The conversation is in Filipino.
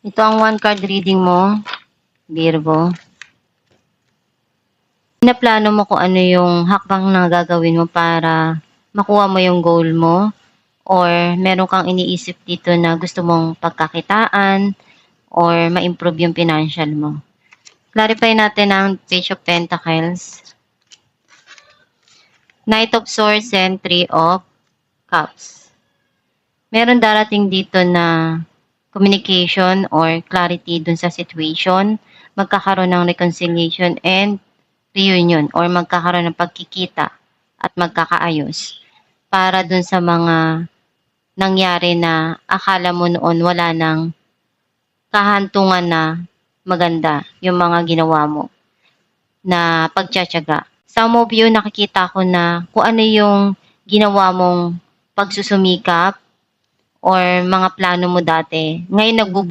Ito ang one card reading mo, Virgo. Pinaplano mo kung ano yung hakbang na gagawin mo para makuha mo yung goal mo, or meron kang iniisip dito na gusto mong pagkakitaan or ma-improve yung financial mo. Clarify natin ang Page of Pentacles, Knight of Swords, and Three of Cups. Meron darating dito na communication or clarity dun sa situation, magkakaroon ng reconciliation and reunion, or magkakaroon ng pagkikita at magkakaayos para dun sa mga nangyari na akala mo noon wala nang kahantungan na maganda yung mga ginawa mo na pagtsatsaga. Some of you, nakikita ko na kung ano yung ginawa mong pagsusumikap or mga plano mo dati, ngayon